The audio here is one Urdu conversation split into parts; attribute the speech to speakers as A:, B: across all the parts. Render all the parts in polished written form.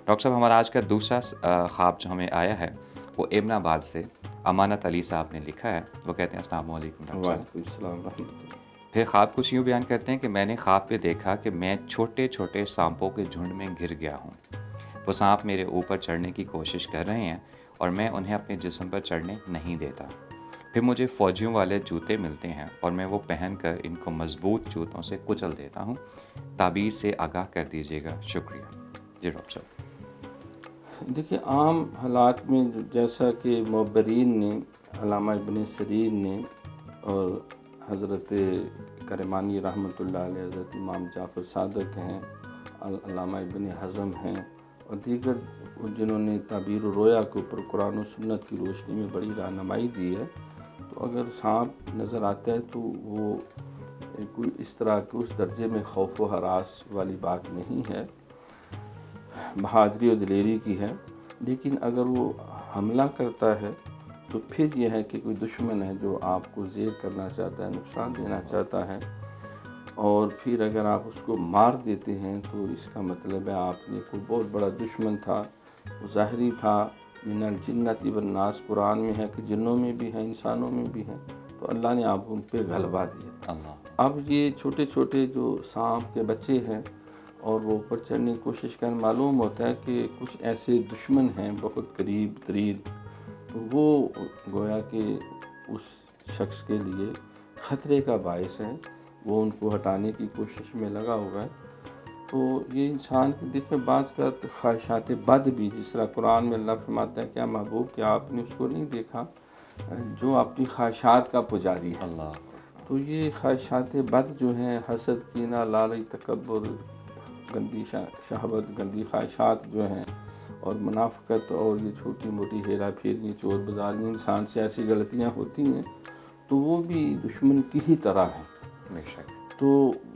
A: ڈاکٹر صاحب ہمارا آج کا دوسرا خواب جو ہمیں آیا ہے وہ ابن آباد سے امانت علی صاحب نے لکھا ہے. وہ کہتے ہیں السلام علیکم ڈاکٹر صاحب.
B: وعلیکم السلام ورحمۃ اللہ.
A: پھر خواب کچھ یوں بیان کرتے ہیں کہ میں نے خواب پہ دیکھا کہ میں چھوٹے چھوٹے سانپوں کے جھنڈ میں گر گیا ہوں. وہ سانپ میرے اوپر چڑھنے کی کوشش کر رہے ہیں اور میں انہیں اپنے جسم پر چڑھنے نہیں دیتا. پھر مجھے فوجیوں والے جوتے ملتے ہیں اور میں وہ پہن کر ان کو مضبوط جوتوں سے کچل دیتا ہوں. تعبیر سے آگاہ کر دیجیے گا، شکریہ. جی ڈاکٹر صاحب.
B: دیکھیے عام حالات میں جیسا کہ معبرین نے، علامہ ابن سریر نے اور حضرت کرمانی رحمۃ اللہ علیہ، حضرت امام جعفر صادق ہیں، علامہ ابن حزم ہیں اور دیگر جنہوں نے تعبیر و رویا کے اوپر قرآن و سنت کی روشنی میں بڑی رہنمائی دی ہے، تو اگر سانپ نظر آتا ہے تو وہ کوئی اس طرح کے اس درجے میں خوف و ہراس والی بات نہیں ہے، بہادری و دلیری کی ہے. لیکن اگر وہ حملہ کرتا ہے تو پھر یہ ہے کہ کوئی دشمن ہے جو آپ کو زیر کرنا چاہتا ہے، نقصان دینا چاہتا ہے، اور پھر اگر آپ اس کو مار دیتے ہیں تو اس کا مطلب ہے آپ نے کوئی بہت بڑا دشمن تھا، وہ ظاہری تھا. من الجنۃ والناس قرآن میں ہے کہ جنوں میں بھی ہیں، انسانوں میں بھی ہیں، تو اللہ نے آپ ان پہ غلبہ دیا. اب یہ چھوٹے چھوٹے جو سانپ کے بچے ہیں اور وہ اوپر چڑھنے کی کوشش کریں، معلوم ہوتا ہے کہ کچھ ایسے دشمن ہیں بہت قریب ترین، تو وہ گویا کہ اس شخص کے لیے خطرے کا باعث ہے، وہ ان کو ہٹانے کی کوشش میں لگا ہوا ہے. تو یہ انسان کی دیکھیں بعض کا خواہشات بد بھی، جس طرح قرآن میں اللہ فرماتا ہے کیا محبوب کیا آپ نے اس کو نہیں دیکھا جو اپنی خواہشات کا پجاری ہے. تو یہ خواہشات بد جو ہیں، حسد، کینہ، لالچ، تکبر، گندی شہوت، گندی خواہشات جو ہیں، اور منافقت اور یہ چھوٹی موٹی ہیرا پھیری، چور بازاری، انسان سے ایسی غلطیاں ہوتی ہیں تو وہ بھی دشمن کی ہی طرح ہیں. تو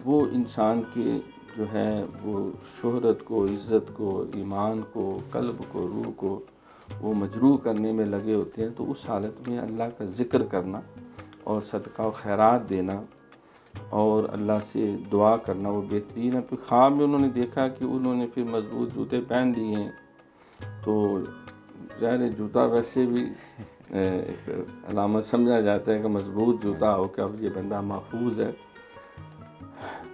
B: وہ انسان کے جو ہے وہ شہرت کو، عزت کو، ایمان کو، قلب کو، روح کو وہ مجروح کرنے میں لگے ہوتے ہیں. تو اس حالت میں اللہ کا ذکر کرنا اور صدقہ و خیرات دینا اور اللہ سے دعا کرنا وہ بہترین ہے. پھر خواب میں انہوں نے دیکھا کہ انہوں نے پھر مضبوط جوتے پہن لیے ہیں، تو ظاہر جوتا ویسے بھی علامت سمجھا جاتا ہے کہ مضبوط جوتا ہو کہ اب یہ بندہ محفوظ ہے.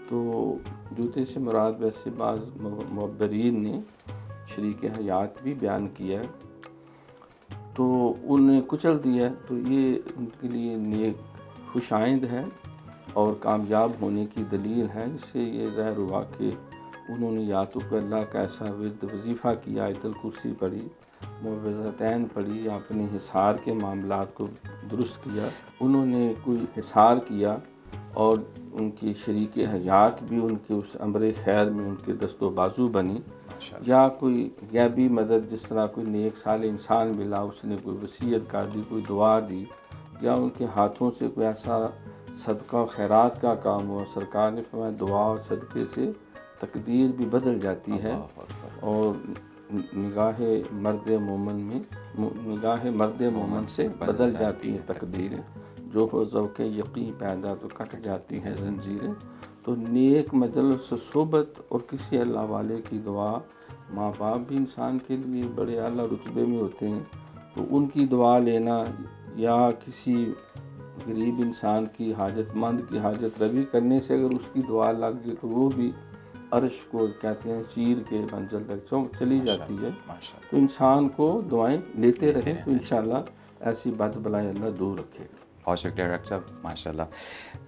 B: تو جوتے سے مراد ویسے بعض معبرین نے شریک حیات بھی بیان کیا ہے، تو انہیں کچل دیا ہے، تو یہ ان کے لیے نیک خوش آئند ہے اور کامیاب ہونے کی دلیل ہے. اس سے یہ ظاہر ہوا کہ انہوں نے یا تو کہ اللہ کا ایسا ورد وظیفہ کیا، آیت الکرسی پڑھی، معوذتین پڑھی، اپنے حصار کے معاملات کو درست کیا. انہوں نے کوئی حصار کیا اور ان کی شریک حیات بھی ان کے اس امر خیر میں ان کے دست و بازو بنی، یا کوئی غیبی مدد جس طرح کوئی نیک صالح انسان ملا، اس نے کوئی وصیت کر دی، کوئی دعا دی، یا ان کے ہاتھوں سے کوئی ایسا صدقہ و خیرات کا کام ہوا. سرکار نے فرمایا دعا اور صدقے سے تقدیر بھی بدل جاتی ہے اور نگاہ مرد مومن سے بدل جاتی ہیں تقدیریں، جو ہو ذوق یقین پیدا تو کٹ جاتی ہیں زنجیریں. تو نیک مجلس و صحبت اور کسی اللہ والے کی دعا، ماں باپ بھی انسان کے لیے بڑے اعلیٰ رتبے میں ہوتے ہیں، تو ان کی دعا لینا یا کسی غریب انسان کی حاجت مند کی حاجت روی کرنے سے اگر اس کی دعا لگ جائے تو وہ بھی عرش کو کہتے ہیں چیر کے منزل تک چلی جاتی ہے. تو انسان کو دعائیں لیتے رہے تو انشاءاللہ ایسی بد بلائیں اللہ دور رکھے گا.
A: بہت شکریہ ڈاکٹر صاحب، ماشاء اللہ.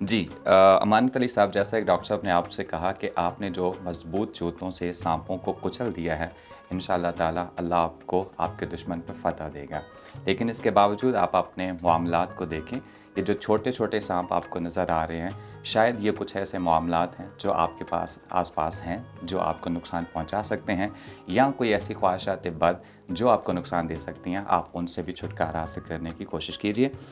A: جی امانت علی صاحب، جیسا کہ ڈاکٹر صاحب نے آپ سے کہا کہ آپ نے جو مضبوط جوتوں سے سانپوں کو کچل دیا ہے، انشاءاللہ تعالی اللہ آپ کو آپ کے دشمن پر فتح دے گا. لیکن اس کے باوجود آپ اپنے معاملات کو دیکھیں کہ جو چھوٹے چھوٹے سانپ آپ کو نظر آ رہے ہیں، شاید یہ کچھ ایسے معاملات ہیں جو آپ کے پاس آس پاس ہیں جو آپ کو نقصان پہنچا سکتے ہیں، یا کوئی ایسی خواہشات بد جو آپ کو نقصان دے سکتی ہیں. آپ ان سے بھی چھٹکارا حاصل کرنے کی کوشش کیجیے.